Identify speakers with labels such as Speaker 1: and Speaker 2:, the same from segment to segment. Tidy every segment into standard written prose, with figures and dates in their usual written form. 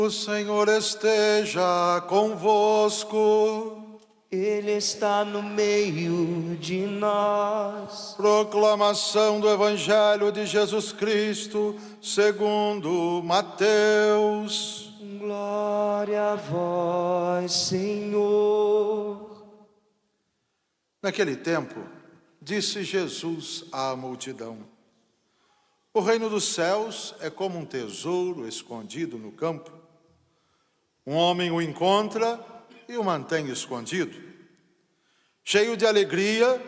Speaker 1: O Senhor esteja convosco.
Speaker 2: Ele está no meio de nós.
Speaker 1: Proclamação do Evangelho de Jesus Cristo, segundo Mateus.
Speaker 2: Glória a vós, Senhor.
Speaker 1: Naquele tempo, disse Jesus à multidão: o reino dos céus é como um tesouro escondido no campo. Um homem o encontra e o mantém escondido. Cheio de alegria,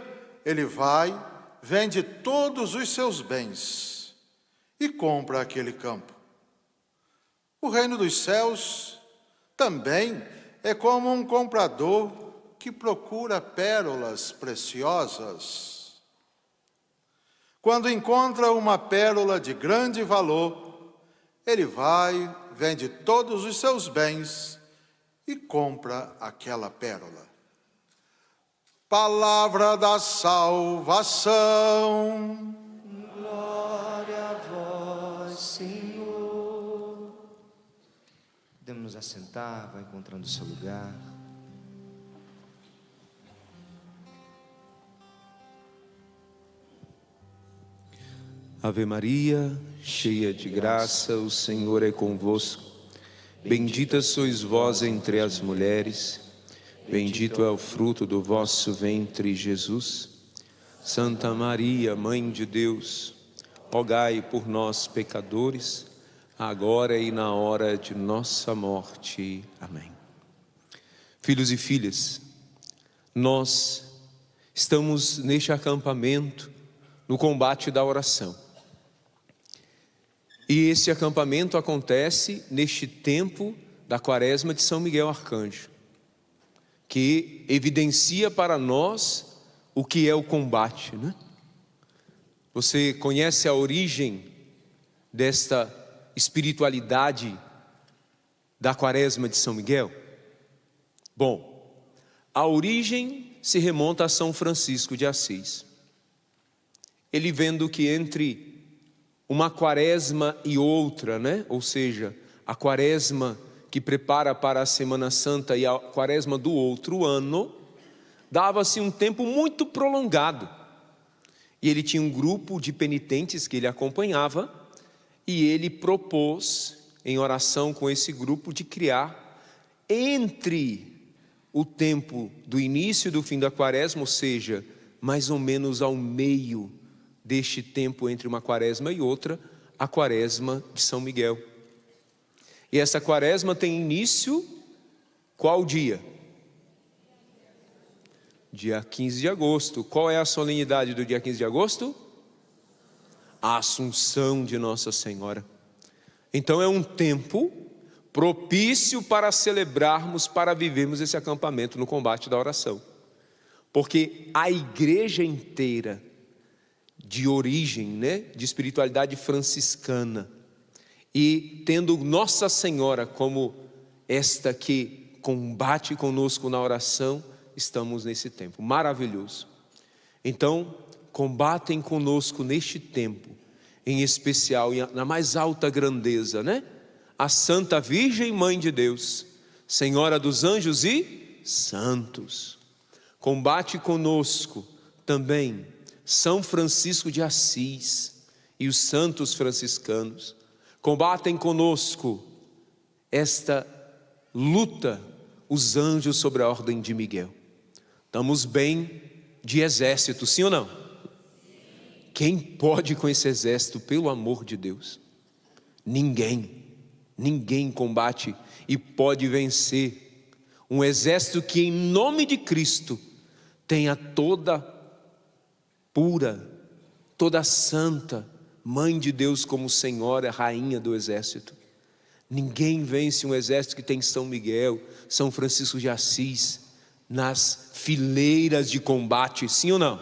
Speaker 1: ele vai, vende todos os seus bens e compra aquele campo. O reino dos céus também é como um comprador que procura pérolas preciosas. Quando encontra uma pérola de grande valor, ele vai, vende todos os seus bens e compra aquela pérola. Palavra da salvação.
Speaker 2: Glória a vós, Senhor. Podemos nos assentar, vai encontrando o seu lugar.
Speaker 3: Ave Maria, cheia de graça, o Senhor é convosco. Bendita sois vós entre as mulheres, bendito é o fruto do vosso ventre, Jesus. Santa Maria, Mãe de Deus, rogai por nós, pecadores, agora e na hora de nossa morte. Amém. Filhos e filhas, nós estamos neste acampamento, no combate da oração. E esse acampamento acontece neste tempo da Quaresma de São Miguel Arcanjo, que evidencia para nós o que é o combate, né? Você conhece a origem desta espiritualidade da Quaresma de São Miguel? Bom, a origem se remonta a São Francisco de Assis. Ele vendo que entre uma quaresma e outra, né? Ou seja, a quaresma que prepara para a Semana Santa e a quaresma do outro ano, dava-se um tempo muito prolongado. E ele tinha um grupo de penitentes que ele acompanhava, e ele propôs, em oração com esse grupo, de criar entre o tempo do início e do fim da quaresma, ou seja, mais ou menos ao meio deste tempo entre uma quaresma e outra, a quaresma de São Miguel. E essa quaresma tem início, qual dia? Dia 15 de agosto. Qual é a solenidade do dia 15 de agosto? A Assunção de Nossa Senhora. Então é um tempo propício para celebrarmos, para vivermos esse acampamento no combate da oração. Porque a igreja inteira, de origem, né, de espiritualidade franciscana, e tendo Nossa Senhora como esta que combate conosco na oração, estamos nesse tempo maravilhoso. Então, combatem conosco neste tempo, em especial, na mais alta grandeza, né? A Santa Virgem Mãe de Deus, Senhora dos anjos e santos. Combate conosco também São Francisco de Assis e os santos franciscanos. Combatem conosco esta luta, os anjos sobre a ordem de Miguel. Estamos bem de exército, sim ou não? Quem pode com esse exército, pelo amor de Deus? Ninguém. Ninguém combate e pode vencer um exército que, em nome de Cristo, tenha toda pura, toda santa, Mãe de Deus como Senhora, Rainha do exército. Ninguém vence um exército que tem São Miguel, São Francisco de Assis, nas fileiras de combate, sim ou não?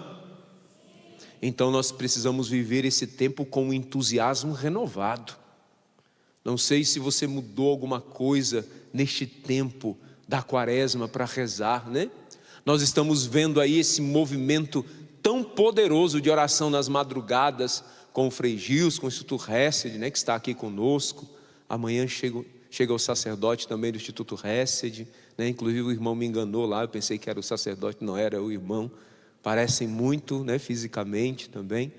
Speaker 3: Então nós precisamos viver esse tempo com um entusiasmo renovado. Não sei se você mudou alguma coisa neste tempo da quaresma para rezar, né? Nós estamos vendo aí esse movimento tão poderoso de oração nas madrugadas, com o Frei Gils, com o Instituto Hesed, né, que está aqui conosco. Amanhã chega o sacerdote também do Instituto Hesed, né? Inclusive o irmão me enganou lá, eu pensei que era o sacerdote, não era, o irmão. Parecem muito, né, fisicamente também,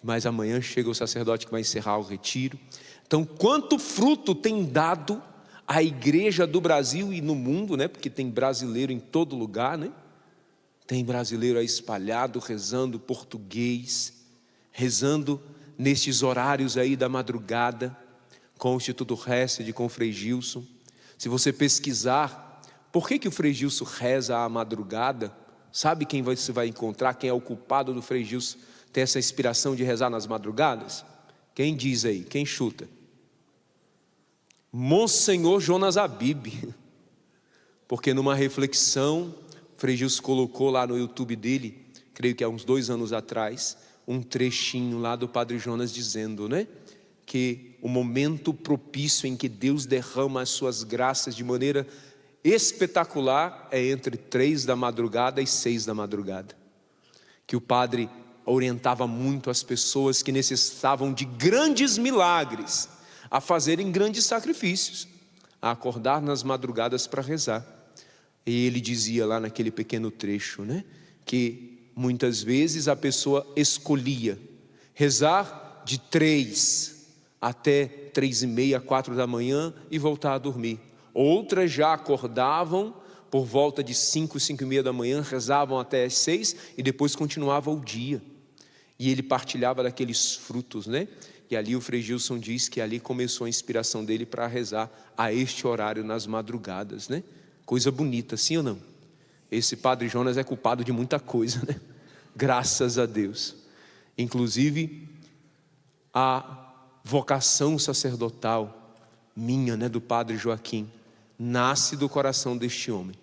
Speaker 3: mas amanhã chega o sacerdote que vai encerrar o retiro. Então, quanto fruto tem dado a igreja do Brasil e no mundo, né? Porque tem brasileiro em todo lugar, né? Tem brasileiro aí espalhado, rezando português, rezando nestes horários aí da madrugada, com o Instituto Hesed, com o Frei Gilson. Se você pesquisar, por que o Frei Gilson reza à madrugada? Sabe quem você vai encontrar? Quem é o culpado do Frei Gilson ter essa inspiração de rezar nas madrugadas? Quem diz aí? Quem chuta? Monsenhor Jonas Abib. Porque numa reflexão, Frei Gilson colocou lá no YouTube dele, creio que há uns 2 anos atrás, um trechinho lá do Padre Jonas dizendo, né, que o momento propício em que Deus derrama as suas graças de maneira espetacular é entre 3 da madrugada e 6 da madrugada. Que o padre orientava muito as pessoas que necessitavam de grandes milagres a fazerem grandes sacrifícios, a acordar nas madrugadas para rezar. E ele dizia lá naquele pequeno trecho, né, que muitas vezes a pessoa escolhia rezar de 3 até 3:30, 4 da manhã e voltar a dormir. Outras já acordavam por volta de 5, 5:30 da manhã, rezavam até as 6 e depois continuava o dia. E ele partilhava daqueles frutos, né? E ali o Frei Gilson diz que ali começou a inspiração dele para rezar a este horário nas madrugadas, né? Coisa bonita, sim ou não? Esse Padre Jonas é culpado de muita coisa, né? Graças a Deus. Inclusive, a vocação sacerdotal minha, né, do Padre Joaquim, nasce do coração deste homem,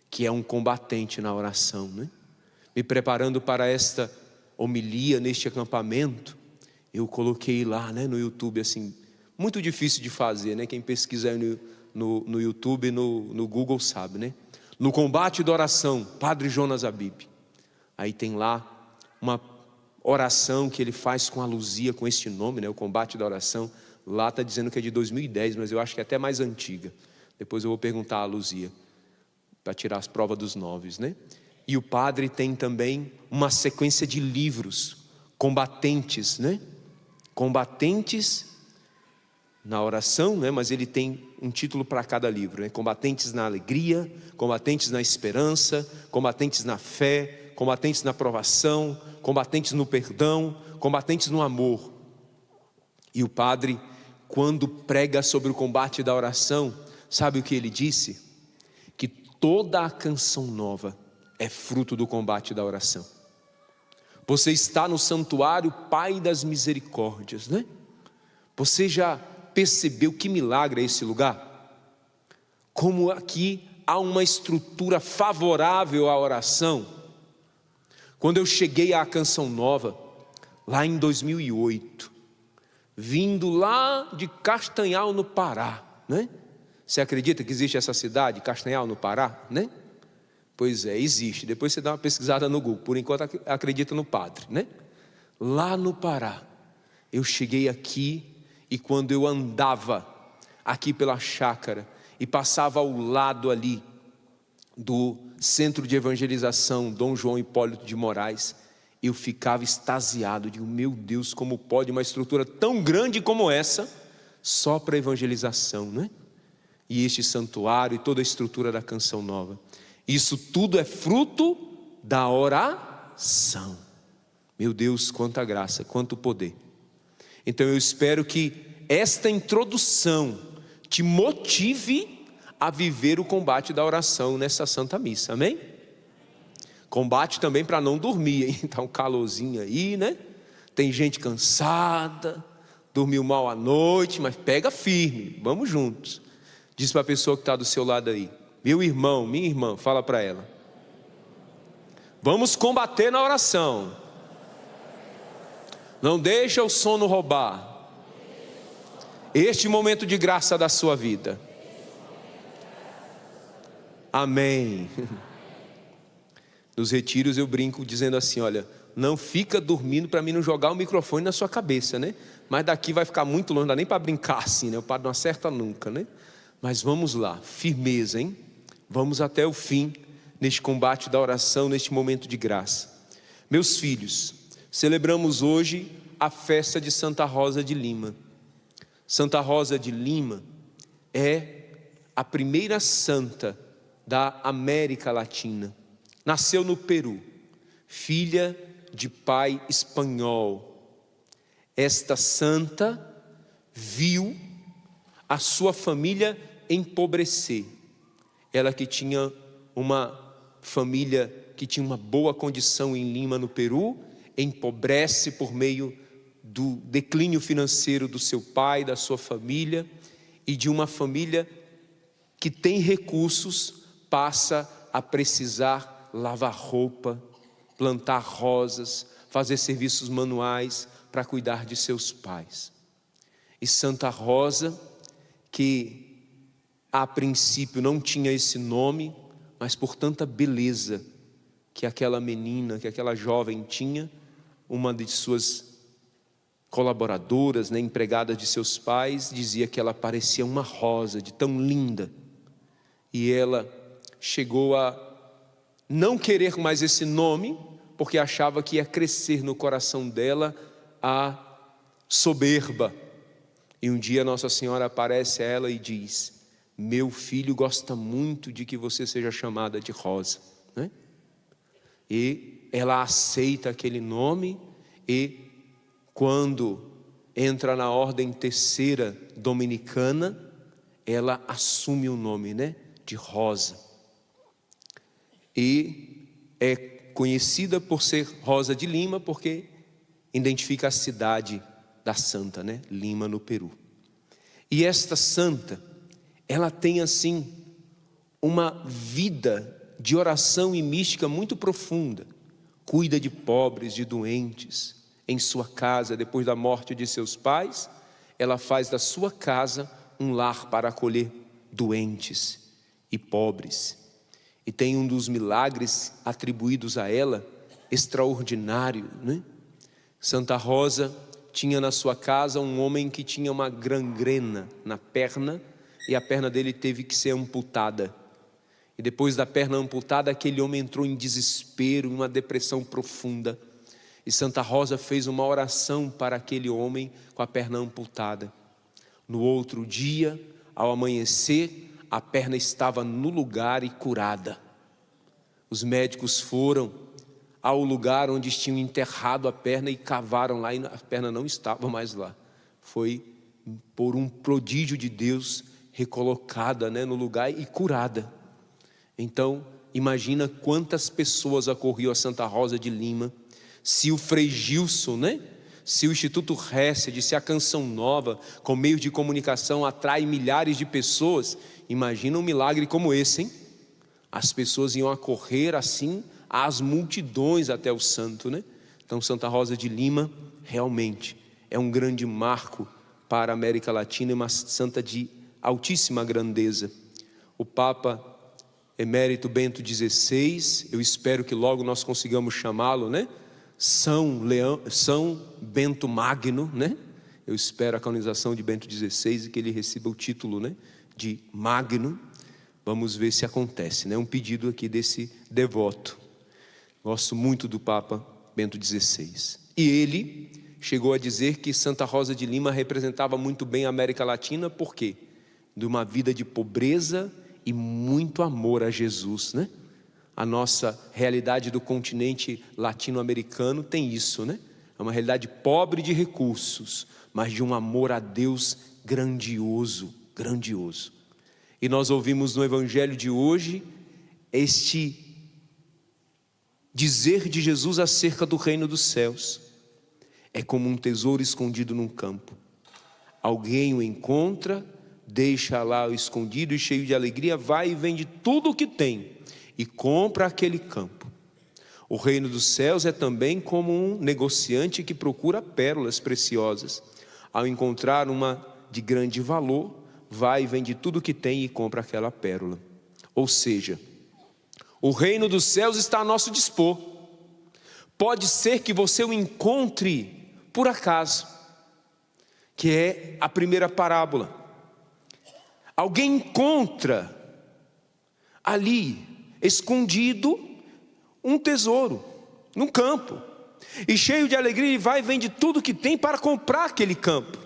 Speaker 3: que é um combatente na oração, né? Me preparando para esta homilia neste acampamento, eu coloquei lá, né, no YouTube, assim, muito difícil de fazer, né? Quem pesquisa aí no YouTube, no Google sabe, né? No combate da oração, Padre Jonas Abib. Aí tem lá uma oração que ele faz com a Luzia, com este nome, né? O combate da oração. Lá está dizendo que é de 2010, mas eu acho que é até mais antiga. Depois eu vou perguntar à Luzia, para tirar as provas dos 9, né? E o padre tem também uma sequência de livros, combatentes, né? Combatentes na oração, né? Mas ele tem um título para cada livro, né? Combatentes na alegria, combatentes na esperança, combatentes na fé, combatentes na provação, combatentes no perdão, combatentes no amor. E o padre, quando prega sobre o combate da oração, sabe o que ele disse? Que toda a canção nova é fruto do combate da oração. Você está no santuário Pai das Misericórdias, né? Você já percebeu que milagre é esse lugar? Como aqui há uma estrutura favorável à oração. Quando eu cheguei à Canção Nova, lá em 2008, vindo lá de Castanhal, no Pará, né? Você acredita que existe essa cidade, Castanhal, no Pará, né? Pois é, existe. Depois você dá uma pesquisada no Google. Por enquanto acredita no padre, né? Lá no Pará, eu cheguei aqui e quando eu andava aqui pela chácara e passava ao lado ali do Centro de Evangelização Dom João Hipólito de Moraes, eu ficava extasiado, digo, meu Deus, como pode uma estrutura tão grande como essa, só para evangelização, né? E este santuário e toda a estrutura da Canção Nova. Isso tudo é fruto da oração. Meu Deus, quanta graça, quanto poder. Então eu espero que esta introdução te motive a viver o combate da oração nessa Santa Missa, amém? Combate também para não dormir, hein? Tá um calorzinho aí, né? Tem gente cansada, dormiu mal à noite, mas pega firme, vamos juntos. Diz para a pessoa que está do seu lado aí, meu irmão, minha irmã, fala para ela. Vamos combater na oração. Não deixa o sono roubar este momento de graça da sua vida. Amém. Nos retiros eu brinco dizendo assim, olha, não fica dormindo para mim não jogar o microfone na sua cabeça, né? Mas daqui vai ficar muito longe, não dá nem para brincar assim, né? O padre não acerta nunca, né? Mas vamos lá, firmeza, hein? Vamos até o fim, neste combate da oração, neste momento de graça. Meus filhos, celebramos hoje a festa de Santa Rosa de Lima. Santa Rosa de Lima é a primeira santa da América Latina. Nasceu no Peru, filha de pai espanhol. Esta santa viu a sua família empobrecer. Ela que tinha uma família que tinha uma boa condição em Lima, no Peru, empobrece por meio do declínio financeiro do seu pai, da sua família, e de uma família que tem recursos, passa a precisar lavar roupa, plantar rosas, fazer serviços manuais para cuidar de seus pais. E Santa Rosa, que a princípio não tinha esse nome, mas por tanta beleza que aquela menina, que aquela jovem tinha, uma de suas colaboradoras, empregada de seus pais, dizia que ela parecia uma rosa, de tão linda. E ela chegou a não querer mais esse nome, porque achava que ia crescer no coração dela a soberba. E um dia Nossa Senhora aparece a ela e diz: meu filho gosta muito de que você seja chamada de Rosa, né? E ela aceita aquele nome, e quando entra na ordem terceira dominicana, ela assume o nome, de Rosa. E é conhecida por ser Rosa de Lima, porque identifica a cidade da santa, Lima, no Peru. E esta santa, ela tem assim uma vida de oração e mística muito profunda. Cuida de pobres, de doentes. Em sua casa, depois da morte de seus pais, ela faz da sua casa um lar para acolher doentes e pobres. E tem um dos milagres atribuídos a ela, extraordinário, Santa Rosa tinha na sua casa um homem que tinha uma gangrena na perna, e a perna dele teve que ser amputada. E depois da perna amputada, aquele homem entrou em desespero, em uma depressão profunda. E Santa Rosa fez uma oração para aquele homem com a perna amputada. No outro dia, ao amanhecer, a perna estava no lugar e curada. Os médicos foram ao lugar onde tinham enterrado a perna e cavaram lá, e a perna não estava mais lá. Foi por um prodígio de Deus recolocada, no lugar e curada. Então, imagina quantas pessoas acorriam a Santa Rosa de Lima. Se o Frei Gilson, se o Instituto Hesed, se a Canção Nova, com meios de comunicação, atrai milhares de pessoas, imagina um milagre como esse, hein? As pessoas iam acorrer assim, às multidões até o santo, Então Santa Rosa de Lima realmente é um grande marco para a América Latina, e uma santa de altíssima grandeza. O Papa Emérito Bento XVI, eu espero que logo nós consigamos chamá-lo, São Bento Magno, Eu espero a canonização de Bento XVI e que ele receba o título, de Magno. Vamos ver se acontece, Um pedido aqui desse devoto. Gosto muito do Papa Bento XVI. E ele chegou a dizer que Santa Rosa de Lima representava muito bem a América Latina, por quê? De uma vida de pobreza e muito amor a Jesus, A nossa realidade do continente latino-americano tem isso, É uma realidade pobre de recursos, mas de um amor a Deus grandioso, grandioso. E nós ouvimos no Evangelho de hoje este dizer de Jesus acerca do reino dos céus. É como um tesouro escondido num campo. Alguém o encontra, deixa lá o escondido e cheio de alegria, vai e vende tudo o que tem e compra aquele campo. O reino dos céus é também como um negociante que procura pérolas preciosas. Ao encontrar uma de grande valor, vai e vende tudo o que tem e compra aquela pérola. Ou seja, o reino dos céus está a nosso dispor. Pode ser que você o encontre por acaso, que é a primeira parábola. Alguém encontra ali, escondido, um tesouro, num campo. E cheio de alegria, ele vai e vende tudo que tem para comprar aquele campo.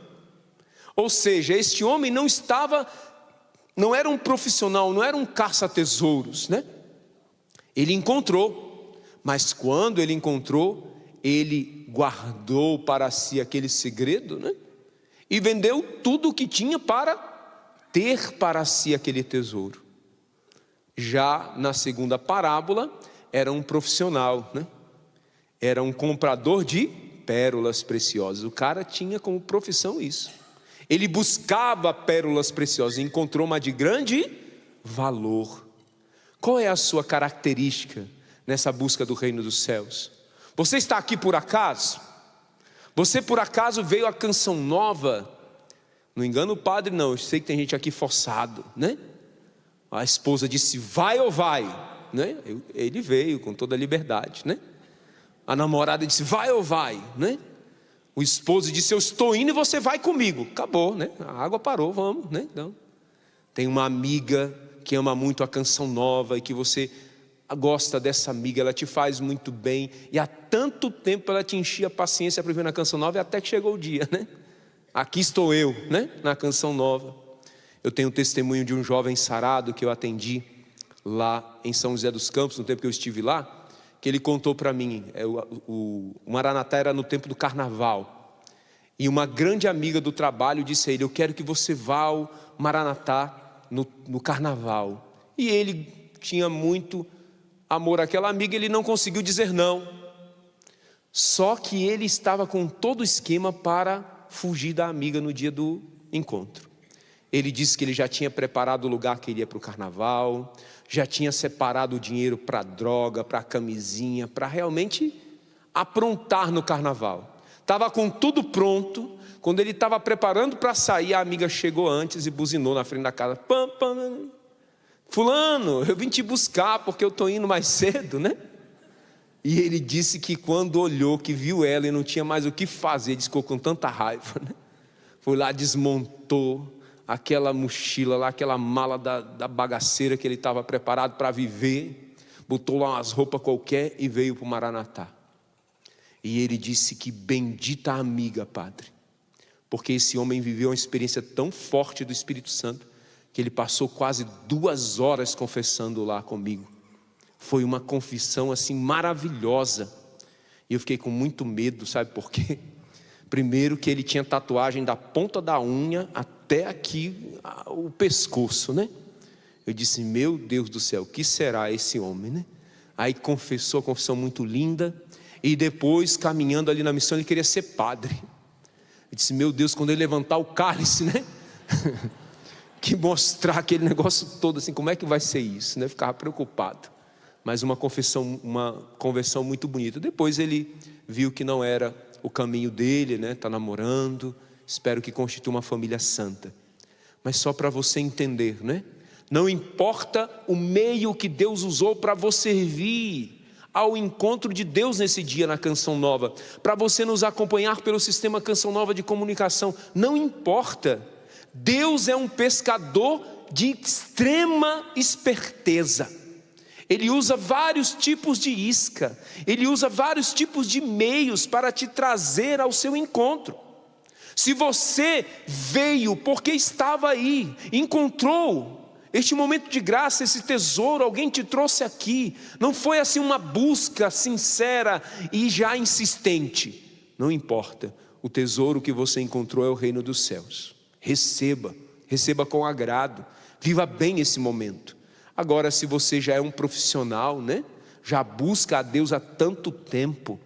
Speaker 3: Ou seja, este homem não era um profissional, não era um caça-tesouros, né? Ele encontrou, mas quando ele encontrou, ele guardou para si aquele segredo, né? E vendeu tudo o que tinha para ter para si aquele tesouro. Já na segunda parábola, era um profissional, né? Era um comprador de pérolas preciosas. O cara tinha como profissão isso. Ele buscava pérolas preciosas e encontrou uma de grande valor. Qual é a sua característica nessa busca do reino dos céus? Você está aqui por acaso? Você por acaso veio à Canção Nova? Não engano o padre não, eu sei que tem gente aqui forçado, né? A esposa disse, vai ou vai? Né? Ele veio com toda a liberdade, né? A namorada disse, vai ou vai? Né? O esposo disse, eu estou indo e você vai comigo. Acabou, né? A água parou, vamos, né? Então, tem uma amiga que ama muito a Canção Nova e que você gosta dessa amiga, ela te faz muito bem. E há tanto tempo ela te enchia a paciência para vir na Canção Nova e até que chegou o dia, né? Aqui estou eu, né? Na Canção Nova. Eu tenho um testemunho de um jovem sarado que eu atendi lá em São José dos Campos, no tempo que eu estive lá, que ele contou para mim, o Maranatá era no tempo do carnaval, e uma grande amiga do trabalho disse a ele, eu quero que você vá ao Maranatá no carnaval, e ele tinha muito amor àquela amiga, ele não conseguiu dizer não, só que ele estava com todo o esquema para fugir da amiga no dia do encontro. Ele disse que ele já tinha preparado o lugar que iria para o carnaval, já tinha separado o dinheiro para droga, para camisinha, para realmente aprontar no carnaval. Estava com tudo pronto, quando ele estava preparando para sair, a amiga chegou antes e buzinou na frente da casa. Pam, pam. Fulano, eu vim te buscar porque eu estou indo mais cedo, né? E ele disse que quando olhou, que viu ela e não tinha mais o que fazer, ele ficou com tanta raiva, né? Foi lá, desmontou aquela mochila lá, aquela mala da bagaceira que ele estava preparado para viver, botou lá umas roupas qualquer e veio para o Maranatá. E ele disse que bendita amiga, padre, porque esse homem viveu uma experiência tão forte do Espírito Santo, que ele passou quase 2 horas confessando lá comigo. Foi uma confissão assim maravilhosa, e eu fiquei com muito medo, sabe por quê? Primeiro que ele tinha tatuagem da ponta da unha até aqui o pescoço, né? Eu disse, meu Deus do céu, o que será esse homem, né? Aí confessou, a confissão muito linda. E depois, caminhando ali na missão, ele queria ser padre. Eu disse, meu Deus, quando ele levantar o cálice, né? Que mostrar aquele negócio todo assim, como é que vai ser isso, né? Eu ficava preocupado. Mas uma conversão muito bonita. Depois ele viu que não era o caminho dele, né? Está namorando, espero que constitua uma família santa. Mas só para você entender, né? Não importa o meio que Deus usou para você vir ao encontro de Deus nesse dia na Canção Nova, para você nos acompanhar pelo sistema Canção Nova de comunicação, não importa. Deus é um pescador de extrema esperteza. Ele usa vários tipos de isca, ele usa vários tipos de meios para te trazer ao seu encontro. Se você veio porque estava aí, encontrou este momento de graça, esse tesouro, alguém te trouxe aqui, não foi assim uma busca sincera e já insistente, não importa, o tesouro que você encontrou é o reino dos céus. Receba com agrado, viva bem esse momento. Agora, se você já é um profissional, né? Já busca a Deus há tanto tempo.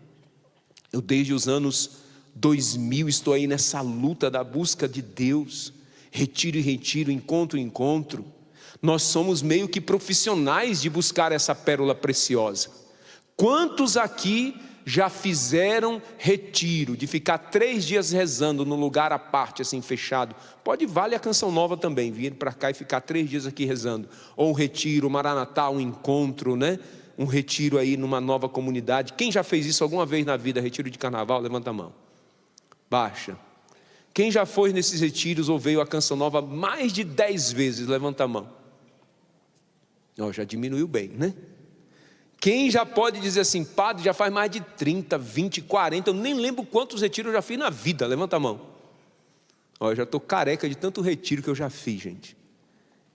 Speaker 3: Eu desde os anos 2000 estou aí nessa luta da busca de Deus. Retiro em retiro, encontro em encontro. Nós somos meio que profissionais de buscar essa pérola preciosa. Quantos aqui já fizeram retiro, de ficar 3 dias rezando num lugar à parte, assim fechado? Vale a Canção Nova também, vir para cá e ficar 3 dias aqui rezando. Ou um retiro, Maranatá, um encontro, né? Um retiro aí numa nova comunidade. Quem já fez isso alguma vez na vida, retiro de carnaval? Levanta a mão. Baixa. Quem já foi nesses retiros ou veio à Canção Nova mais de 10 vezes? Levanta a mão. Já diminuiu bem, né? Quem já pode dizer assim, padre, já faz mais de 30, 20, 40, eu nem lembro quantos retiros eu já fiz na vida? Levanta a mão. Eu já estou careca de tanto retiro que eu já fiz, gente.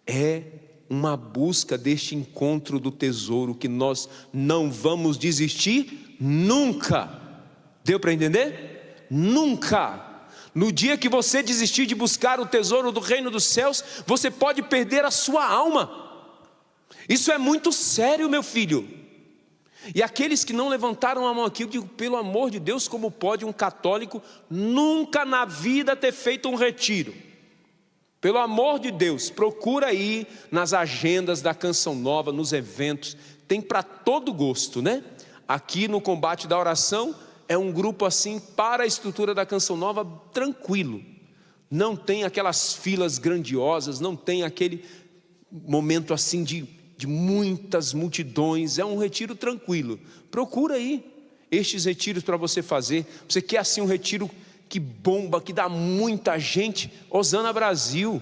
Speaker 3: É uma busca deste encontro do tesouro que nós não vamos desistir nunca. Deu para entender? Nunca. No dia que você desistir de buscar o tesouro do reino dos céus, você pode perder a sua alma. Isso é muito sério, meu filho. E aqueles que não levantaram a mão aqui, eu digo, pelo amor de Deus, como pode um católico nunca na vida ter feito um retiro? Pelo amor de Deus, procura aí nas agendas da Canção Nova, nos eventos, tem para todo gosto, né? Aqui no Combate da Oração, é um grupo assim para a estrutura da Canção Nova, tranquilo. Não tem aquelas filas grandiosas, não tem aquele momento assim de muitas multidões, é um retiro tranquilo. Procura aí estes retiros para você fazer. Você quer assim um retiro que bomba, que dá muita gente? Osana Brasil,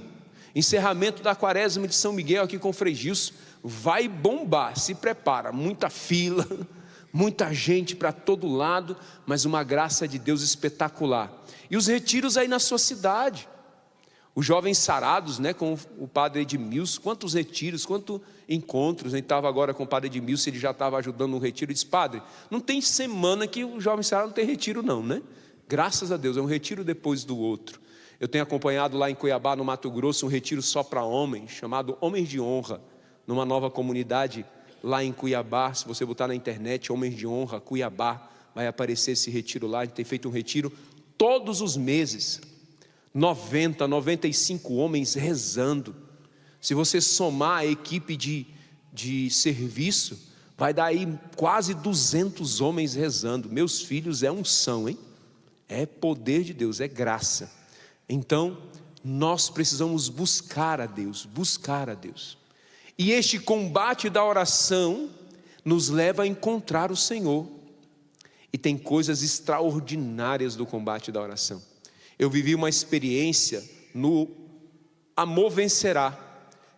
Speaker 3: encerramento da Quaresma de São Miguel aqui com o Frei Gilson, vai bombar, se prepara, muita fila, muita gente para todo lado, mas uma graça de Deus espetacular. E os retiros aí na sua cidade, os jovens sarados, né, com o padre Edmilson, quantos retiros, quantos encontros. A gente estava agora com o padre Edmilson, ele já estava ajudando no retiro. Ele disse, padre, não tem semana que o jovem sarado não tem retiro não, né? Graças a Deus, é um retiro depois do outro. Eu tenho acompanhado lá em Cuiabá, no Mato Grosso, um retiro só para homens, chamado Homens de Honra, numa nova comunidade lá em Cuiabá. Se você botar na internet, Homens de Honra, Cuiabá, vai aparecer esse retiro lá. A gente tem feito um retiro todos os meses, 90, 95 homens rezando. Se você somar a equipe de serviço, vai dar aí quase 200 homens rezando. Meus filhos, é unção, hein? É poder de Deus, é graça. Então, nós precisamos buscar a Deus, buscar a Deus. E este combate da oração nos leva a encontrar o Senhor. E tem coisas extraordinárias do combate da oração. Eu vivi uma experiência no Amor Vencerá,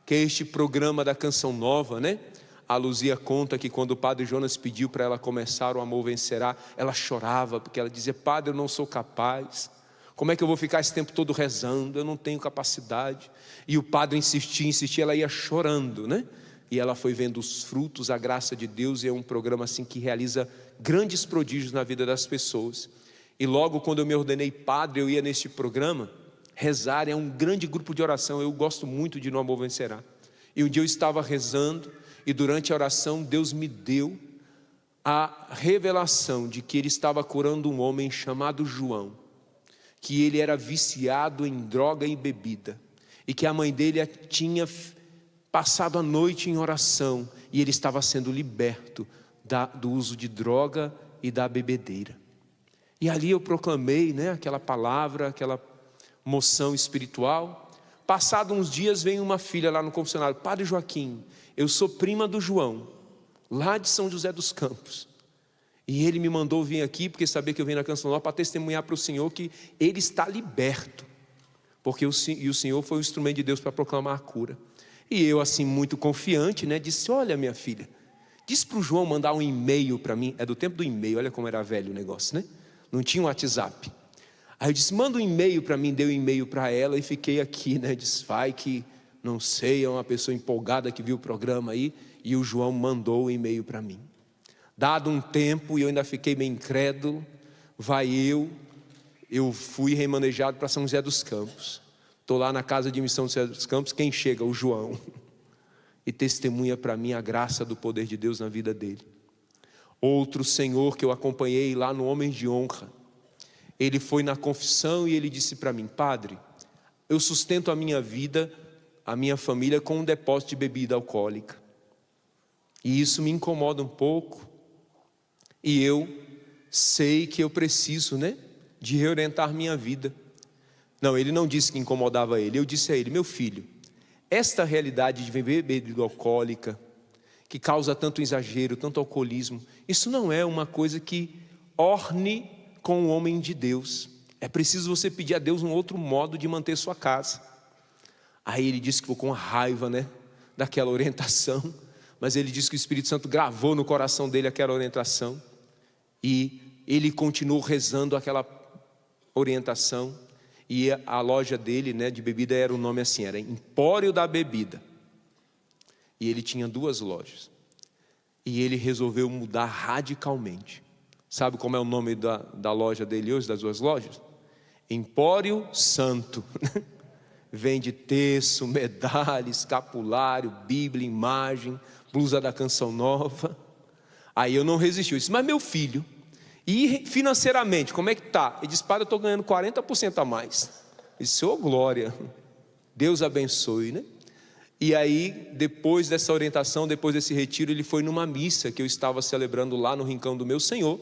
Speaker 3: que é este programa da Canção Nova, né? A Luzia conta que quando o padre Jonas pediu para ela começar o Amor Vencerá, ela chorava, porque ela dizia, padre, eu não sou capaz, como é que eu vou ficar esse tempo todo rezando, eu não tenho capacidade. E o padre insistia, ela ia chorando, né? E ela foi vendo os frutos, a graça de Deus, e é um programa assim que realiza grandes prodígios na vida das pessoas. E logo quando eu me ordenei padre, eu ia neste programa rezar, é um grande grupo de oração, eu gosto muito de No Amor Vencerá. E um dia eu estava rezando, e durante a oração Deus me deu a revelação de que Ele estava curando um homem chamado João, que ele era viciado em droga e bebida, e que a mãe dele tinha passado a noite em oração, e ele estava sendo liberto do uso de droga e da bebedeira. E ali eu proclamei, né, aquela palavra, aquela moção espiritual. Passado uns dias vem uma filha lá no confessionário, padre Joaquim, eu sou prima do João, lá de São José dos Campos, e ele me mandou vir aqui, porque sabia que eu venho na Canção Nova, para testemunhar para o Senhor que ele está liberto, porque o Senhor foi o instrumento de Deus para proclamar a cura. E eu assim muito confiante, né, disse, olha minha filha, diz para o João mandar um e-mail para mim, é do tempo do e-mail, olha como era velho o negócio, né? Não tinha um WhatsApp. Aí eu disse, manda um e-mail para mim, dei um e-mail para ela e fiquei aqui, né? Disse, vai que, não sei, é uma pessoa empolgada que viu o programa aí, e o João mandou o e-mail para mim. Dado um tempo, e eu ainda fiquei meio incrédulo, eu fui remanejado para São José dos Campos. Estou lá na casa de missão de São José dos Campos, quem chega? O João. E testemunha para mim a graça do poder de Deus na vida dele. Outro senhor que eu acompanhei lá no Homens de Honra, ele foi na confissão e ele disse para mim, padre, eu sustento a minha vida, a minha família com um depósito de bebida alcoólica. E isso me incomoda um pouco. E eu sei que eu preciso, né, de reorientar minha vida. Não, ele não disse que incomodava ele. Eu disse a ele, meu filho, esta realidade de beber bebida alcoólica, que causa tanto exagero, tanto alcoolismo, isso não é uma coisa que orne com o homem de Deus. é preciso você pedir a Deus um outro modo de manter sua casa. Aí ele disse que ficou com raiva, né, daquela orientação, mas ele disse que o Espírito Santo gravou no coração dele aquela orientação, e ele continuou rezando aquela orientação, e a loja dele, né, de bebida era o nome assim, era Empório da Bebida, e ele tinha 2 lojas, e ele resolveu mudar radicalmente. Sabe como é o nome da loja dele hoje, das 2 lojas? Empório Santo. Vende terço, medalha, escapulário, Bíblia, imagem, blusa da Canção Nova. Aí eu não resisti, eu disse, mas meu filho, e financeiramente, como é que está? Ele disse, padre, eu estou ganhando 40% a mais. Eu disse, ô glória, Deus abençoe, né? E aí, depois dessa orientação, depois desse retiro, ele foi numa missa que eu estava celebrando lá no Rincão do Meu Senhor.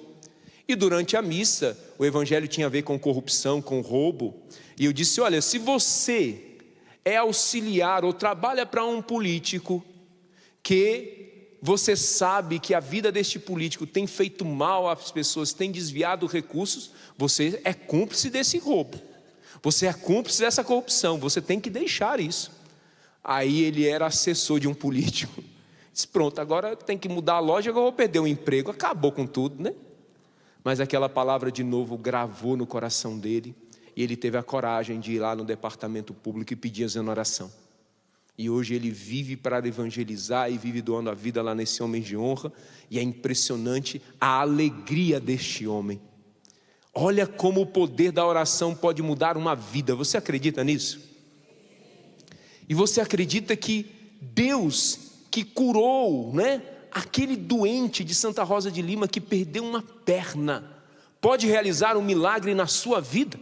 Speaker 3: E durante a missa, o evangelho tinha a ver com corrupção, com roubo. E eu disse, olha, se você é auxiliar ou trabalha para um político que você sabe que a vida deste político tem feito mal às pessoas, tem desviado recursos, você é cúmplice desse roubo. Você é cúmplice dessa corrupção, você tem que deixar isso. Aí ele era assessor de um político. Disse, pronto, agora tem que mudar a loja, agora eu vou perder o emprego. Acabou com tudo, né? Mas aquela palavra de novo gravou no coração dele, e ele teve a coragem de ir lá no departamento público e pedir a oração. E hoje ele vive para evangelizar e vive doando a vida lá nesse homem de honra, e é impressionante a alegria deste homem. Olha como o poder da oração pode mudar uma vida. Você acredita nisso? E você acredita que Deus que curou, né, aquele doente de Santa Rosa de Lima que perdeu uma perna, pode realizar um milagre na sua vida?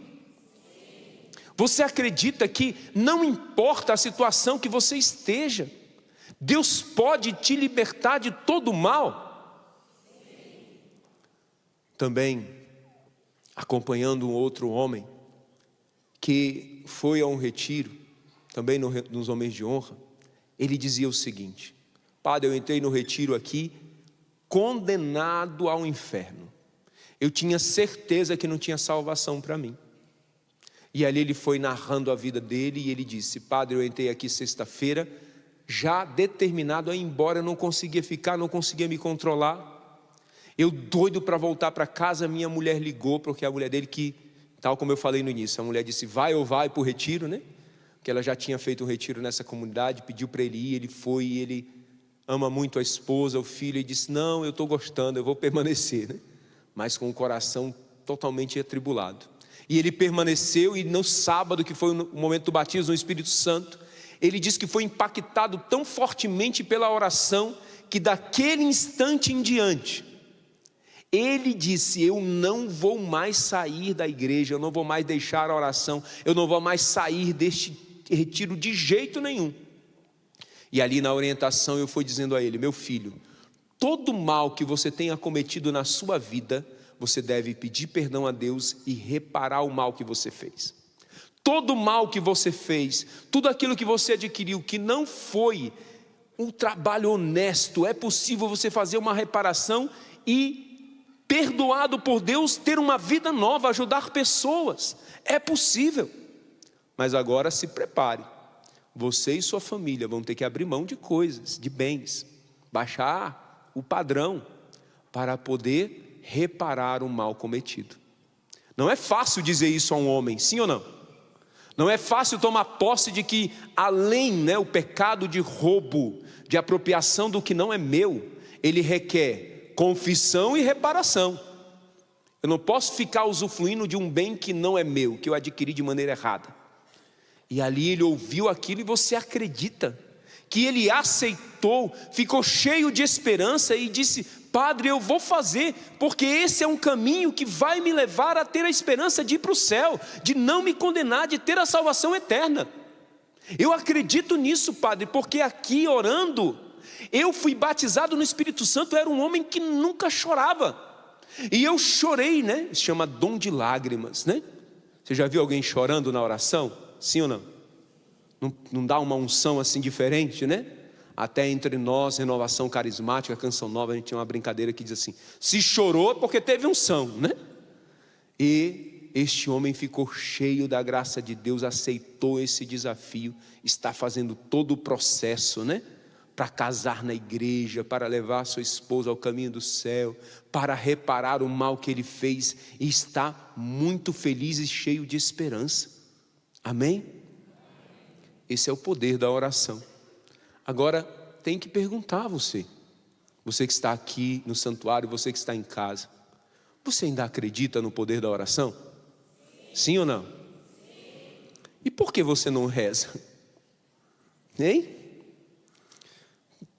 Speaker 3: Você acredita que não importa a situação que você esteja, Deus pode te libertar de todo o mal? Também, acompanhando um outro homem, que foi a um retiro, também nos homens de honra, ele dizia o seguinte, padre, eu entrei no retiro aqui, condenado ao inferno, eu tinha certeza que não tinha salvação para mim. E ali ele foi narrando a vida dele, e ele disse, padre, eu entrei aqui sexta-feira, já determinado a ir embora, eu não conseguia ficar, não conseguia me controlar, eu doido para voltar para casa, minha mulher ligou, porque a mulher dele que, tal como eu falei no início, a mulher disse, vai ou vai para o retiro, né? Que ela já tinha feito um retiro nessa comunidade, pediu para ele ir, ele foi, e ele ama muito a esposa, o filho, e disse, não, eu estou gostando, eu vou permanecer, né? Mas com o coração totalmente atribulado. E ele permaneceu, e no sábado, que foi o momento do batismo no Espírito Santo, ele disse que foi impactado tão fortemente pela oração, que daquele instante em diante, ele disse, eu não vou mais sair da igreja, eu não vou mais deixar a oração, eu não vou mais sair deste retiro de jeito nenhum. E ali na orientação eu fui dizendo a ele, meu filho, todo mal que você tenha cometido na sua vida, você deve pedir perdão a Deus e reparar o mal que você fez. Todo mal que você fez, tudo aquilo que você adquiriu, que não foi um trabalho honesto, é possível você fazer uma reparação e, perdoado por Deus, ter uma vida nova, ajudar pessoas. É possível. Mas agora se prepare. Você e sua família vão ter que abrir mão de coisas, de bens, baixar o padrão para poder reparar o mal cometido. Não é fácil dizer isso a um homem, sim ou não? Não é fácil tomar posse de que além, né, o pecado de roubo, de apropriação do que não é meu, ele requer confissão e reparação. Eu não posso ficar usufruindo de um bem que não é meu, que eu adquiri de maneira errada. E ali ele ouviu aquilo, e você acredita que ele aceitou, ficou cheio de esperança e disse, padre, eu vou fazer, porque esse é um caminho que vai me levar a ter a esperança de ir para o céu, de não me condenar, de ter a salvação eterna. Eu acredito nisso, padre, porque aqui orando, eu fui batizado no Espírito Santo, eu era um homem que nunca chorava, e eu chorei, né? Se chama dom de lágrimas, né? Você já viu alguém chorando na oração? Sim ou não? Não dá uma unção assim diferente, né? Até entre nós, Renovação Carismática, Canção Nova, a gente tinha uma brincadeira que diz assim, se chorou é porque teve unção, né? E este homem ficou cheio da graça de Deus, aceitou esse desafio, está fazendo todo o processo, né? Para casar na igreja, para levar sua esposa ao caminho do céu, para reparar o mal que ele fez, e está muito feliz e cheio de esperança. Amém? Esse é o poder da oração. Agora, tem que perguntar a você que está aqui no santuário, você que está em casa, você ainda acredita no poder da oração? Sim ou não? E por que você não reza? Hein?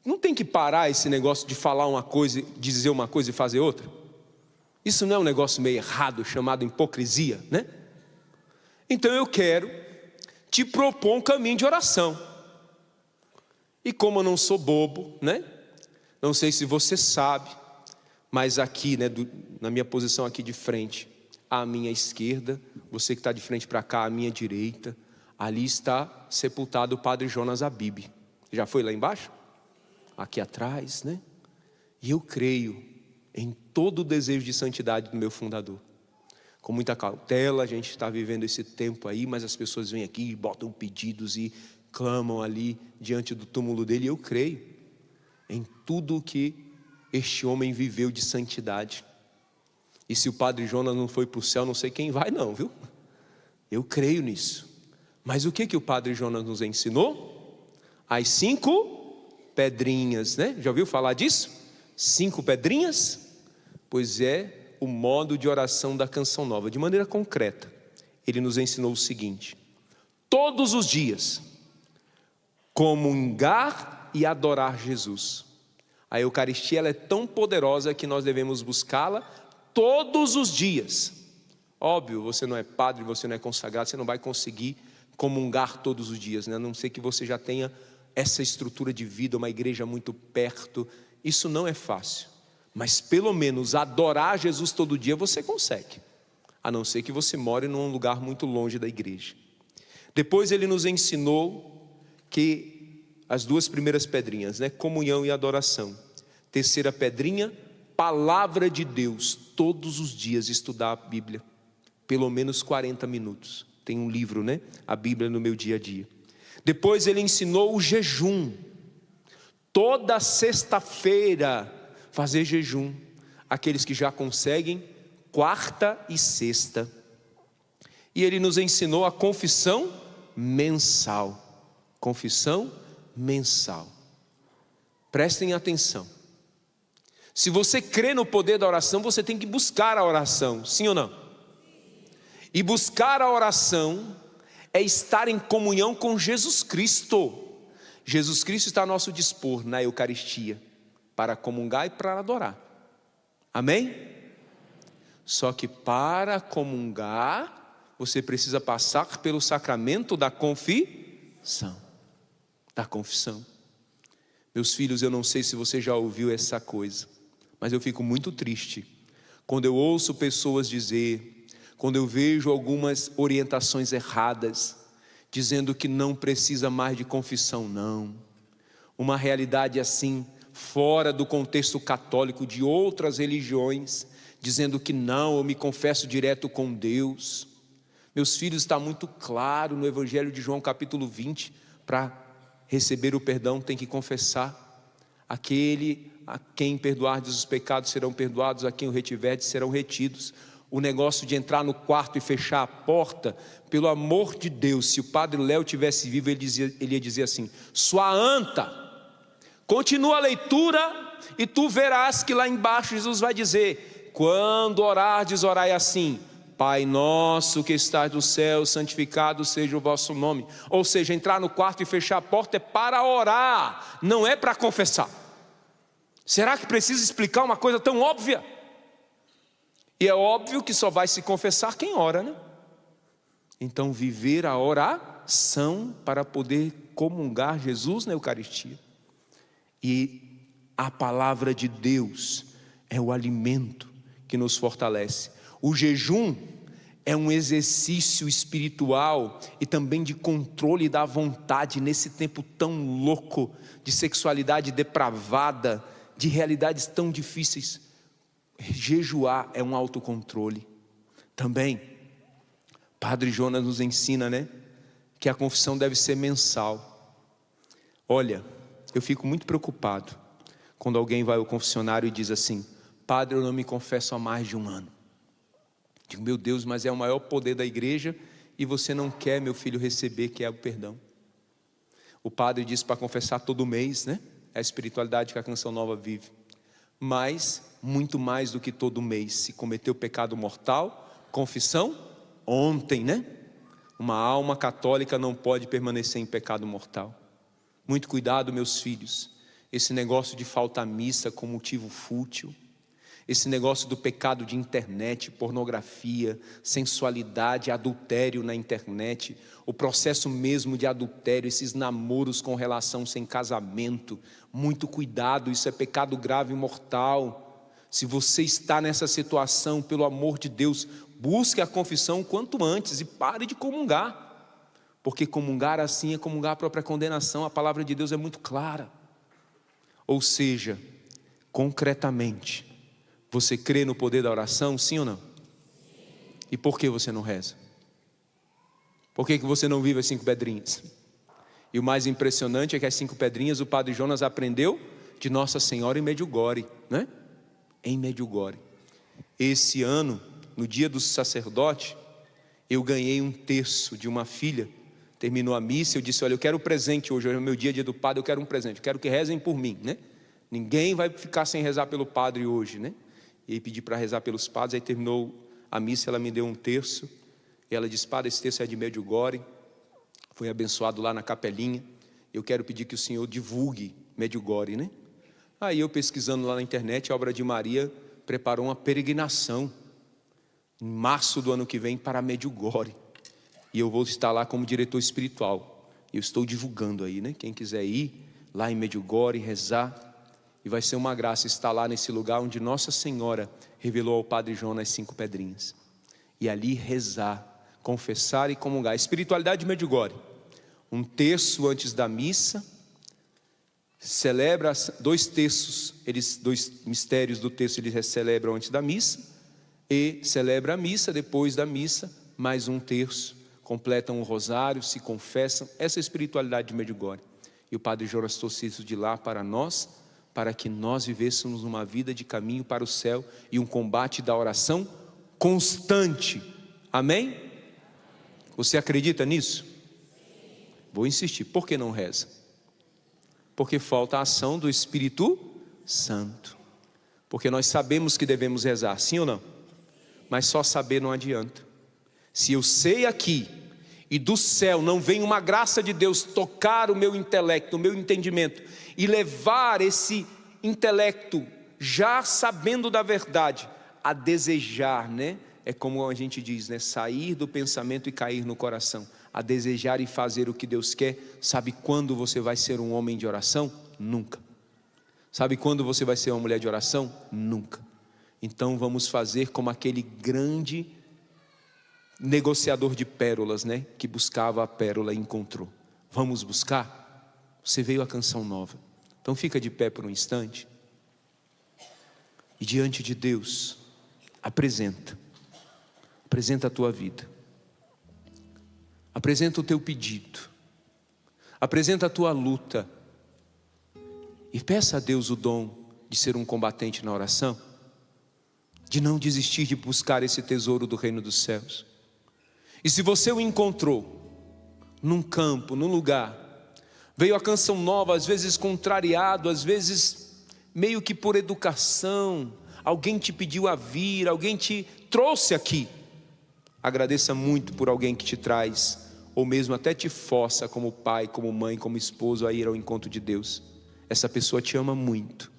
Speaker 3: Não tem que parar esse negócio de falar uma coisa, dizer uma coisa e fazer outra? Isso não é um negócio meio errado, chamado hipocrisia, né? Então eu quero te propor um caminho de oração. E como eu não sou bobo, né? Não sei se você sabe, mas aqui, né, na minha posição aqui de frente, à minha esquerda, você que está de frente para cá, à minha direita, ali está sepultado o Padre Jonas Abib. Já foi lá embaixo? Aqui atrás, né? E eu creio em todo o desejo de santidade do meu fundador. Com muita cautela, a gente está vivendo esse tempo aí, mas as pessoas vêm aqui, botam pedidos e clamam ali diante do túmulo dele. E eu creio em tudo o que este homem viveu de santidade. E se o Padre Jonas não foi para o céu, não sei quem vai não, viu? Eu creio nisso. Mas o que o Padre Jonas nos ensinou? As 5 pedrinhas, né? Já ouviu falar disso? 5 pedrinhas? Pois é o modo de oração da Canção Nova. De maneira concreta, ele nos ensinou o seguinte: todos os dias, comungar e adorar Jesus. A Eucaristia ela é tão poderosa que nós devemos buscá-la todos os dias. Óbvio, você não é padre, você não é consagrado, você não vai conseguir comungar todos os dias, né? A não ser que você já tenha essa estrutura de vida, uma igreja muito perto. Isso não é fácil, mas pelo menos adorar Jesus todo dia você consegue, a não ser que você more num lugar muito longe da igreja. Depois ele nos ensinou que as 2 primeiras pedrinhas, né? Comunhão e adoração. Terceira pedrinha, palavra de Deus. Todos os dias estudar a Bíblia, pelo menos 40 minutos. Tem um livro, né? A Bíblia no meu dia a dia. Depois ele ensinou o jejum. Toda sexta-feira fazer jejum. Aqueles que já conseguem, quarta e sexta. E ele nos ensinou a confissão mensal. Confissão mensal. Prestem atenção. Se você crê no poder da oração, você tem que buscar a oração, sim ou não? E buscar a oração é estar em comunhão com Jesus Cristo. Jesus Cristo está a nosso dispor na Eucaristia, para comungar e para adorar. Amém? Só que para comungar, você precisa passar pelo sacramento da confissão. Da confissão. Meus filhos, eu não sei se você já ouviu essa coisa, mas eu fico muito triste quando eu ouço pessoas dizer, quando eu vejo algumas orientações erradas, dizendo que não precisa mais de confissão, não. Uma realidade assim, fora do contexto católico, de outras religiões, dizendo que não, eu me confesso direto com Deus. Meus filhos, está muito claro no Evangelho de João capítulo 20, para receber o perdão tem que confessar. Aquele a quem perdoardes os pecados serão perdoados, a quem o retiverdes serão retidos. O negócio de entrar no quarto e fechar a porta, pelo amor de Deus, se o Padre Léo tivesse vivo, ele ia dizer assim: sua anta, continua a leitura e tu verás que lá embaixo Jesus vai dizer: quando orardes, orai assim: Pai nosso que estás no céu, santificado seja o vosso nome. Ou seja, entrar no quarto e fechar a porta é para orar, não é para confessar. Será que precisa explicar uma coisa tão óbvia? E é óbvio que só vai se confessar quem ora, né? Então viver a oração para poder comungar Jesus na Eucaristia. E a palavra de Deus é o alimento que nos fortalece. O jejum é um exercício espiritual e também de controle da vontade nesse tempo tão louco de sexualidade depravada, de realidades tão difíceis. Jejuar é um autocontrole. Também Padre Jonas nos ensina, né, que a confissão deve ser mensal. Olha, eu fico muito preocupado quando alguém vai ao confessionário e diz assim: padre, eu não me confesso há mais de um ano. Digo, meu Deus, mas é o maior poder da igreja e você não quer, meu filho, receber, que é o perdão. O padre diz para confessar todo mês, né? É a espiritualidade que a Canção Nova vive. Mas, muito mais do que todo mês, se cometeu pecado mortal, confissão ontem, né? Uma alma católica não pode permanecer em pecado mortal. Muito cuidado, meus filhos. Esse negócio de faltar missa com motivo fútil, esse negócio do pecado de internet, pornografia, sensualidade, adultério na internet, o processo mesmo de adultério, esses namoros com relação sem casamento, muito cuidado, isso é pecado grave e mortal. Se você está nessa situação, pelo amor de Deus, busque a confissão quanto antes e pare de comungar, porque comungar assim é comungar a própria condenação. A palavra de Deus é muito clara. Ou seja, concretamente, você crê no poder da oração, sim ou não? E por que você não reza? Por que você não vive as 5 pedrinhas? E o mais impressionante é que as 5 pedrinhas o Padre Jonas aprendeu de Nossa Senhora em Medjugorje, né? Em Medjugorje. Esse ano, no dia do sacerdote, eu ganhei um terço de uma filha. Terminou a missa, eu disse, olha, eu quero presente hoje é o meu dia do padre, eu quero um presente, eu quero que rezem por mim, né? Ninguém vai ficar sem rezar pelo padre hoje, né? E aí pedi para rezar pelos padres, aí terminou a missa, ela me deu um terço, e ela disse, padre, esse terço é de Medjugorje, foi abençoado lá na capelinha, eu quero pedir que o senhor divulgue Medjugorje, né? Aí eu pesquisando lá na internet, a Obra de Maria preparou uma peregrinação, em março do ano que vem, para Medjugorje, e eu vou estar lá como diretor espiritual, eu estou divulgando aí, né? Quem quiser ir lá em Medjugorje, rezar, e vai ser uma graça estar lá nesse lugar onde Nossa Senhora revelou ao Padre Jonas as 5 pedrinhas. E ali rezar, confessar e comungar. A espiritualidade de Medjugorje. Um terço antes da missa, celebra 2 terços, 2 mistérios do terço eles celebram antes da missa, e celebra a missa, depois da missa, mais um terço, completam o rosário, se confessam. Essa é a espiritualidade de Medjugorje. E o Padre Jonas trouxe isso de lá para nós, para que nós vivêssemos uma vida de caminho para o céu e um combate da oração constante. Amém? Você acredita nisso? Vou insistir. Por que não reza? Porque falta a ação do Espírito Santo. Porque nós sabemos que devemos rezar, sim ou não? Mas só saber não adianta. Se eu sei aqui e do céu não vem uma graça de Deus tocar o meu intelecto, o meu entendimento e levar esse intelecto, já sabendo da verdade, a desejar, né? É como a gente diz, né? Sair do pensamento e cair no coração, a desejar e fazer o que Deus quer. Sabe quando você vai ser um homem de oração? Nunca. Sabe quando você vai ser uma mulher de oração? Nunca. Então vamos fazer como aquele grande negociador de pérolas, né? Que buscava a pérola e encontrou. Vamos buscar? Você veio a Canção Nova. Então fica de pé por um instante. E diante de Deus, apresenta a tua vida. Apresenta o teu pedido. Apresenta a tua luta. E peça a Deus o dom de ser um combatente na oração. De não desistir de buscar esse tesouro do reino dos céus. E se você o encontrou num campo, num lugar, veio a Canção Nova, às vezes contrariado, às vezes meio que por educação, alguém te pediu a vir, alguém te trouxe aqui. Agradeça muito por alguém que te traz, ou mesmo até te força como pai, como mãe, como esposo a ir ao encontro de Deus. Essa pessoa te ama muito.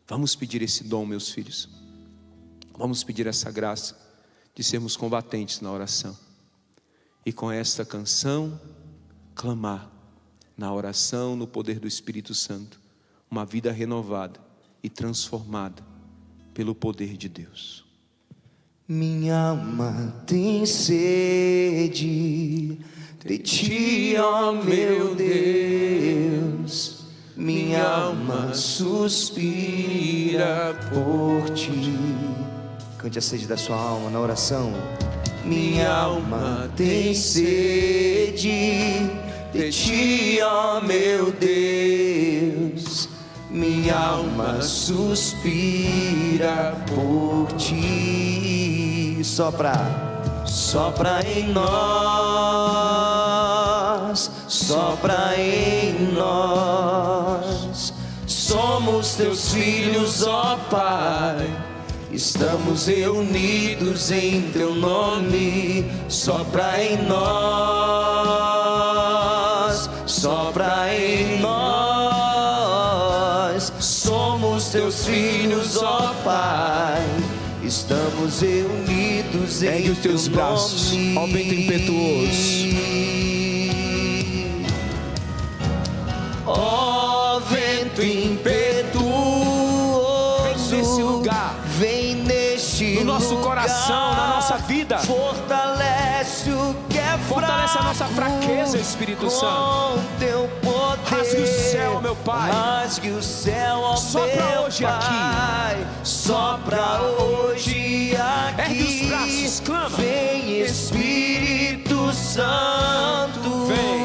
Speaker 3: Vamos pedir esse dom, meus filhos. Vamos pedir essa graça de sermos combatentes na oração. E com esta canção, clamar na oração, no poder do Espírito Santo, uma vida renovada e transformada pelo poder de Deus.
Speaker 2: Minha alma tem sede de ti, ó meu Deus. Minha alma suspira por ti. Cante a sede da sua alma na oração. minha alma tem sede de ti, ó meu Deus. Minha alma suspira por ti. Sopra em nós, sopra em nós. Somos teus filhos, ó Pai. Estamos reunidos em teu nome. Sopra em nós, sopra em nós. Somos teus filhos, ó Pai. Estamos reunidos em
Speaker 3: os teus
Speaker 2: teu
Speaker 3: braços,
Speaker 2: nome.
Speaker 3: ó vento impetuoso.
Speaker 2: Ó vento impetuoso,
Speaker 3: vem nesse lugar,
Speaker 2: vem neste
Speaker 3: no nosso
Speaker 2: lugar,
Speaker 3: coração, na nossa vida.
Speaker 2: Fortalece o que é
Speaker 3: Fortalece a
Speaker 2: fraco,
Speaker 3: nossa fraqueza, Espírito Santo.
Speaker 2: com teu poder.
Speaker 3: Rasgue o céu, meu Pai.
Speaker 2: Rasgue o céu, ó
Speaker 3: Sopra
Speaker 2: meu
Speaker 3: hoje
Speaker 2: Pai.
Speaker 3: aqui.
Speaker 2: Sopra hoje aqui.
Speaker 3: Ergue os braços, clama.
Speaker 2: Vem Espírito Santo.
Speaker 3: Vem.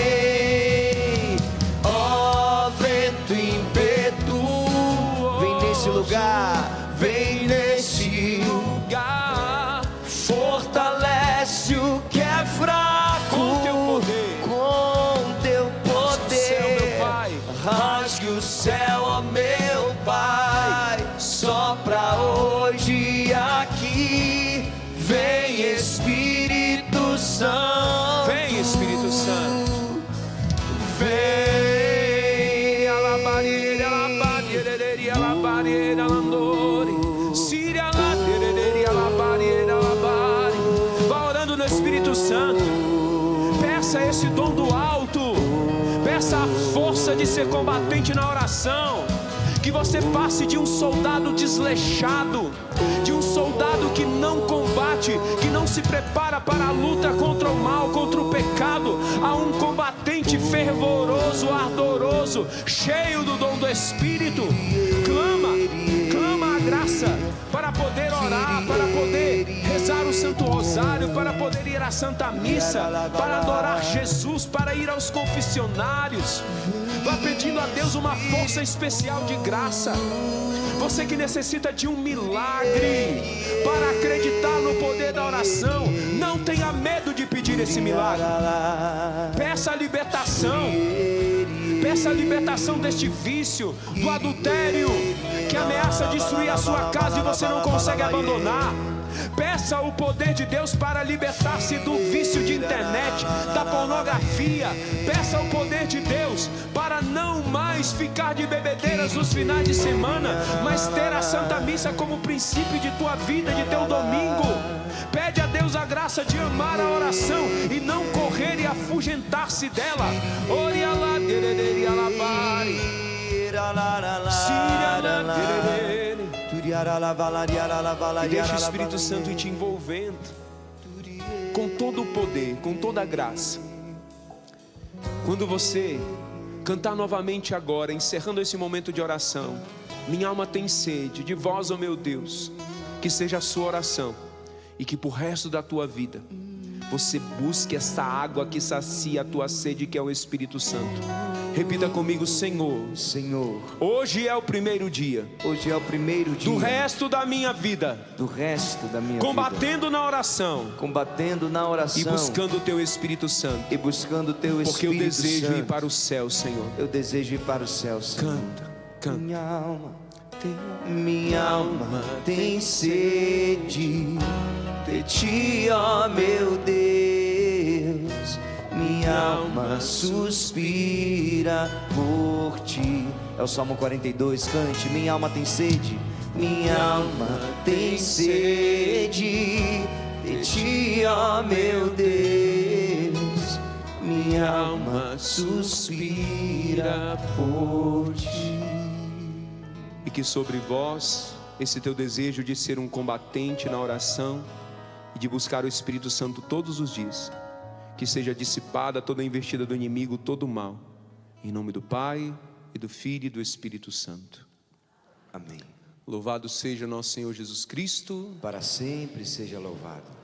Speaker 2: Vem, ó vento impetuoso, vem nesse lugar, vem nesse
Speaker 3: lugar.
Speaker 2: Fortalece o que é fraco,
Speaker 3: Com teu poder.
Speaker 2: com teu
Speaker 3: Céu, meu
Speaker 2: poder.
Speaker 3: Pai.
Speaker 2: Rasgue o céu, ó meu Pai. Sopra hoje aqui. Vem Espírito Santo.
Speaker 3: Vem, Espírito Santo.
Speaker 2: Vem,
Speaker 3: Alabarei, alabarei, alabarei, alandore. Síria, alabarei, alabarei, alabarei. Vá orando no Espírito Santo. Peça esse dom do alto. Peça a força de ser combatente na oração. Que você passe de um soldado desleixado, de um soldado que não combate, que não se prepara para a luta contra o mal, contra o pecado, a um combatente fervoroso, ardoroso, cheio do dom do Espírito. Clama a graça para poder orar, para poder rezar o Santo Rosário, para poder ir à Santa Missa, para adorar Jesus, para ir aos confessionários. Vá pedindo a Deus uma força especial de graça. Você que necessita de um milagre para acreditar no poder da oração, não tenha medo de pedir esse milagre. Peça a libertação. Peça a libertação deste vício, do adultério que ameaça destruir a sua casa e você não consegue abandonar. Peça o poder de Deus para libertar-se do vício de internet, da pornografia. Peça o poder de Deus para não mais ficar de bebedeiras nos finais de semana, mas ter a Santa Missa como princípio de tua vida, de teu domingo. Pede a Deus a graça de amar a oração e não correr e afugentar-se dela. Orialá, dererê, alabare. E deixa o Espírito Santo ir te envolvendo com todo o poder, com toda a graça. Quando você cantar novamente agora, encerrando esse momento de oração, minha alma tem sede de vós, ó meu Deus, que seja a sua oração e que por resto da tua vida você busque essa água que sacia a tua sede, que é o Espírito Santo. Repita comigo: Senhor,
Speaker 2: Senhor,
Speaker 3: hoje é o primeiro dia,
Speaker 2: hoje é o primeiro dia
Speaker 3: do resto da minha vida, combatendo na oração,
Speaker 2: combatendo na oração
Speaker 3: e buscando o teu Espírito Santo,
Speaker 2: e buscando o teu
Speaker 3: porque eu
Speaker 2: Espírito
Speaker 3: desejo
Speaker 2: Santo.
Speaker 3: ir para o céu, Senhor.
Speaker 2: Eu desejo ir para o céu, Senhor.
Speaker 3: Canta.
Speaker 2: Minha alma tem sede de ti, ó meu Deus. Minha alma suspira por ti. É o Salmo 42, cante. Minha alma tem sede. Minha alma tem sede de ti, ó meu Deus. Minha alma suspira por ti.
Speaker 3: E que sobre vós esse teu desejo de ser um combatente na oração e de buscar o Espírito Santo todos os dias, que seja dissipada toda a investida do inimigo, todo o mal, em nome do Pai, e do Filho e do Espírito Santo.
Speaker 2: Amém.
Speaker 3: Louvado seja nosso Senhor Jesus Cristo.
Speaker 2: Para sempre seja louvado.